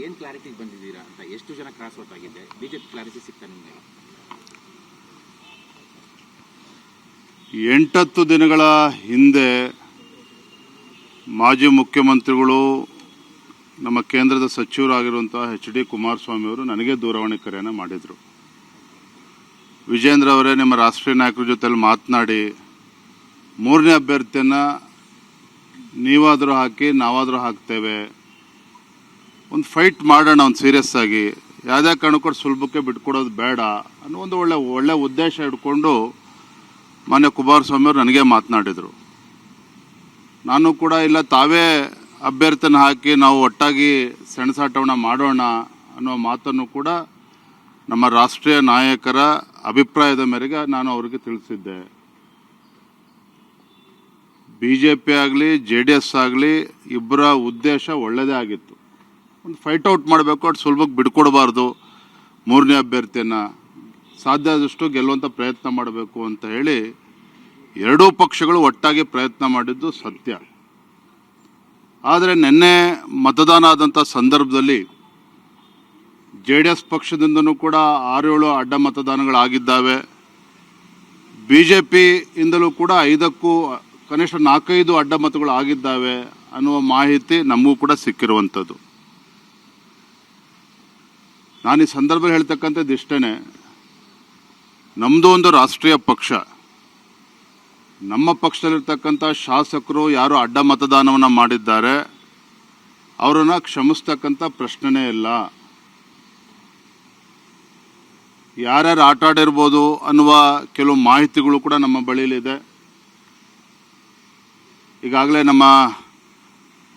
ಏನು ಕ್ಲಾರಿಟಿಗೆ ಬಂದಿದ್ದೀರಾ ಅಂತ? ಎಷ್ಟು ಜನ ಕ್ರಾಸ್ ಔಟ್ ಆಗಿದೆ? ಬಿಜೆಪಿ ಕ್ಲಾರಿಟಿ ಸಿಗ್ತಾ ನಿಮಗೆ? 8 ದಿನಗಳ ಹಿಂದೆ ಮಾಜಿ ಮುಖ್ಯಮಂತ್ರಿಗಳು, ನಮ್ಮ ಕೇಂದ್ರದ ಸಚಿವರಾಗಿರುವಂತಹ HD ಕುಮಾರಸ್ವಾಮಿ ಅವರು ನನಗೆ ದೂರವಾಣಿ ಕರೆಯನ್ನು ಮಾಡಿದರು. ವಿಜೇಂದ್ರ ಅವರೇ, ನಿಮ್ಮ ರಾಷ್ಟ್ರೀಯ ನಾಯಕರ ಜೊತೆಲಿ ಮಾತನಾಡಿ 3ನೇ ಅಭ್ಯರ್ಥಿಯನ್ನು ನೀವಾದರೂ ಹಾಕಿ ನಾವಾದರೂ ಹಾಕ್ತೇವೆ, ಒಂದು ಫೈಟ್ ಮಾಡೋಣ, ಒಂದು ಸೀರಿಯಸ್ ಆಗಿ, ಯಾವುದೇ ಕಾರಣಕ್ಕೂ ಸುಲಭಕ್ಕೆ ಬಿಟ್ಕೊಡೋದು ಬೇಡ ಅನ್ನೋ ಒಂದು ಒಳ್ಳೆ ಉದ್ದೇಶ ಇಟ್ಕೊಂಡು ಮಾನ್ಯ ಕುಮಾರಸ್ವಾಮಿ ಅವರು ನನಗೆ ಮಾತನಾಡಿದರು. ನಾನು ಕೂಡ ಇಲ್ಲ, ತಾವೇ ಅಭ್ಯರ್ಥಿನ ಹಾಕಿ ನಾವು ಒಟ್ಟಾಗಿ ಸೆಣಸಾಟವನ್ನು ಮಾಡೋಣ ಅನ್ನೋ ಮಾತನ್ನು ಕೂಡ ನಮ್ಮ ರಾಷ್ಟ್ರೀಯ ನಾಯಕರ ಅಭಿಪ್ರಾಯದ ಮೇರೆಗೆ ನಾನು ಅವರಿಗೆ ತಿಳಿಸಿದ್ದೆ. BJP ಆಗಲಿ JDS ಆಗಲಿ ಇಬ್ಬರ ಉದ್ದೇಶ ಒಳ್ಳೆಯದೇ ಆಗಿತ್ತು. ಒಂದು ಫೈಟ್ ಔಟ್ ಮಾಡಬೇಕು, ಅದು ಸುಲಭಕ್ಕೆ ಬಿಡ್ಕೊಡಬಾರ್ದು, 3ನೇ ಅಭ್ಯರ್ಥಿಯನ್ನು ಸಾಧ್ಯ ಆದಷ್ಟು ಗೆಲ್ಲುವಂಥ ಪ್ರಯತ್ನ ಮಾಡಬೇಕು ಅಂತ ಹೇಳಿ ಎರಡೂ ಪಕ್ಷಗಳು ಒಟ್ಟಾಗಿ ಪ್ರಯತ್ನ ಮಾಡಿದ್ದು ಸತ್ಯ. ಆದರೆ ನಿನ್ನೆ ಮತದಾನ ಆದಂಥ ಸಂದರ್ಭದಲ್ಲಿ JDS ಪಕ್ಷದಿಂದನೂ ಕೂಡ 6-7 ಅಡ್ಡ ಮತದಾನಗಳಾಗಿದ್ದಾವೆ. BJP ಇಂದಲೂ ಕೂಡ 5ಕ್ಕೂ ಕನಿಷ್ಠ 4-5 ಅಡ್ಡ ಮತಗಳು ಆಗಿದ್ದಾವೆ ಅನ್ನುವ ಮಾಹಿತಿ ನಮಗೂ ಕೂಡ ಸಿಕ್ಕಿರುವಂಥದ್ದು. ನಾನು ಈ ಸಂದರ್ಭದಲ್ಲಿ ಹೇಳ್ತಕ್ಕಂಥದ್ದು ಇಷ್ಟೇ, ನಮ್ಮದು ಒಂದು ರಾಷ್ಟ್ರೀಯ ಪಕ್ಷ, ನಮ್ಮ ಪಕ್ಷದಲ್ಲಿರ್ತಕ್ಕಂಥ ಶಾಸಕರು ಯಾರು ಅಡ್ಡ ಮತದಾನವನ್ನು ಮಾಡಿದ್ದಾರೆ ಅವರನ್ನು ಕ್ಷಮಿಸ್ತಕ್ಕಂಥ ಪ್ರಶ್ನೆನೇ ಇಲ್ಲ. ಯಾರ್ಯಾರು ಆಟ ಆಡಿರ್ಬೋದು ಅನ್ನುವ ಕೆಲವು ಮಾಹಿತಿಗಳು ಕೂಡ ನಮ್ಮ ಬಳಿಯಲ್ಲಿದೆ. ಈಗಾಗಲೇ ನಮ್ಮ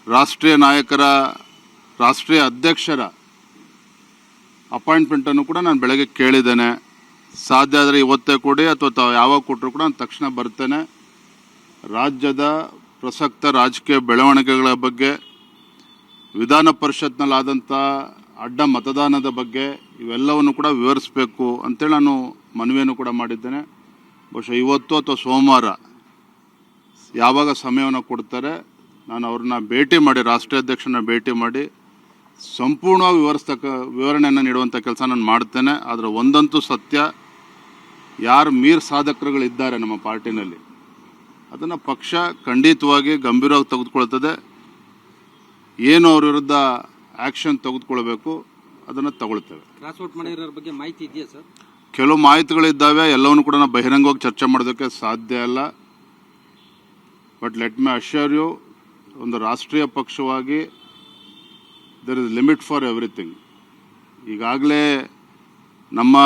ರಾಷ್ಟ್ರೀಯ ನಾಯಕರ, ರಾಷ್ಟ್ರೀಯ ಅಧ್ಯಕ್ಷರ ಅಪಾಯಿಂಟ್ಮೆಂಟನ್ನು ಕೂಡ ನಾನು ಬೆಳಗ್ಗೆ ಕೇಳಿದ್ದೇನೆ. ಸಾಧ್ಯ ಆದರೆ ಇವತ್ತೇ ಕೊಡಿ ಅಥವಾ ಯಾವಾಗ ಕೊಟ್ಟರು ಕೂಡ ನಾನು ತಕ್ಷಣ ಬರ್ತೇನೆ. ರಾಜ್ಯದ ಪ್ರಸಕ್ತ ರಾಜಕೀಯ ಬೆಳವಣಿಗೆಗಳ ಬಗ್ಗೆ, ವಿಧಾನ ಪರಿಷತ್ನಲ್ಲಾದಂಥ ಅಡ್ಡ ಮತದಾನದ ಬಗ್ಗೆ ಇವೆಲ್ಲವನ್ನು ಕೂಡ ವಿವರಿಸಬೇಕು ಅಂತೇಳಿ ನಾನು ಮನವಿಯನ್ನು ಕೂಡ ಮಾಡಿದ್ದೇನೆ. ಬಹುಶಃ ಇವತ್ತು ಅಥವಾ ಸೋಮವಾರ ಯಾವಾಗ ಸಮಯವನ್ನು ಕೊಡ್ತಾರೆ ನಾನು ಅವ್ರನ್ನ ಭೇಟಿ ಮಾಡಿ, ರಾಷ್ಟ್ರೀಯ ಅಧ್ಯಕ್ಷನ ಭೇಟಿ ಮಾಡಿ ಸಂಪೂರ್ಣವಾಗಿ ವಿವರಣೆಯನ್ನು ನೀಡುವಂಥ ಕೆಲಸ ನಾನು ಮಾಡ್ತೇನೆ. ಆದರೆ ಒಂದಂತೂ ಸತ್ಯ, ಯಾರು ಮೀರ್ ಸಾಧಕರುಗಳಿದ್ದಾರೆ ನಮ್ಮ ಪಾರ್ಟಿನಲ್ಲಿ ಅದನ್ನು ಪಕ್ಷ ಖಂಡಿತವಾಗಿ ಗಂಭೀರವಾಗಿ ತೆಗೆದುಕೊಳ್ತದೆ. ಏನು ಅವ್ರ ವಿರುದ್ಧ ಆ್ಯಕ್ಷನ್ ತೆಗೆದುಕೊಳ್ಬೇಕು ಅದನ್ನು ತಗೊಳ್ತೇವೆ. ಕ್ರಾಸ್ಔಟ್ ಮಾಡಿರೋರ ಬಗ್ಗೆ ಮಾಹಿತಿ ಇದೆಯಾ ಸರ್? ಕೆಲವು ಮಾಹಿತಿಗಳಿದ್ದಾವೆ, ಎಲ್ಲವನ್ನು ಕೂಡ ನಾವು ಬಹಿರಂಗವಾಗಿ ಚರ್ಚೆ ಮಾಡೋದಕ್ಕೆ ಸಾಧ್ಯ ಇಲ್ಲ. But let me assure you, ಒಂದು ರಾಷ್ಟ್ರೀಯ ಪಕ್ಷವಾಗಿ there is limit for everything. ಈಗಾಗಲೇ ನಮ್ಮ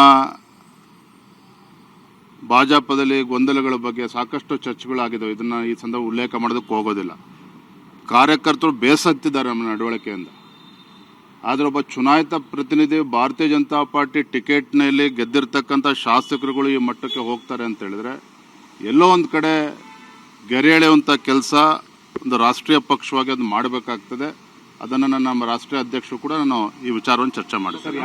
ಭಾಜಪದಲ್ಲಿ ಗೊಂದಲಗಳ ಬಗ್ಗೆ ಸಾಕಷ್ಟು ಚರ್ಚೆಗಳಾಗಿದ್ದಾವೆ. ಇದನ್ನು ಈ ಸಂದರ್ಭ ಉಲ್ಲೇಖ ಮಾಡೋದಕ್ಕೆ ಹೋಗೋದಿಲ್ಲ. ಕಾರ್ಯಕರ್ತರು ಬೇಸತ್ತಿದ್ದಾರೆ ನಮ್ಮ ನಡವಳಿಕೆಯಿಂದ. ಆದರೆ ಒಬ್ಬ ಚುನಾಯಿತ ಪ್ರತಿನಿಧಿ, ಭಾರತೀಯ ಜನತಾ ಪಾರ್ಟಿ ಟಿಕೆಟ್ನಲ್ಲಿ ಗೆದ್ದಿರ್ತಕ್ಕಂಥ ಶಾಸಕರುಗಳು ಈ ಮಟ್ಟಕ್ಕೆ ಹೋಗ್ತಾರೆ ಅಂತ ಹೇಳಿದ್ರೆ ಎಲ್ಲೋ ಒಂದು ಕಡೆ ಗೆರೆ ಎಳೆಯುವಂಥ ಕೆಲಸ ಒಂದು ರಾಷ್ಟ್ರೀಯ ಪಕ್ಷವಾಗಿ ಅದು ಮಾಡಬೇಕಾಗ್ತದೆ. ಅದನ್ನು ನಮ್ಮ ರಾಷ್ಟ್ರೀಯ ಅಧ್ಯಕ್ಷರು ಕೂಡ ನಾನು ಈ ವಿಚಾರವನ್ನು ಚರ್ಚೆ ಮಾಡಿದ್ದೇನೆ.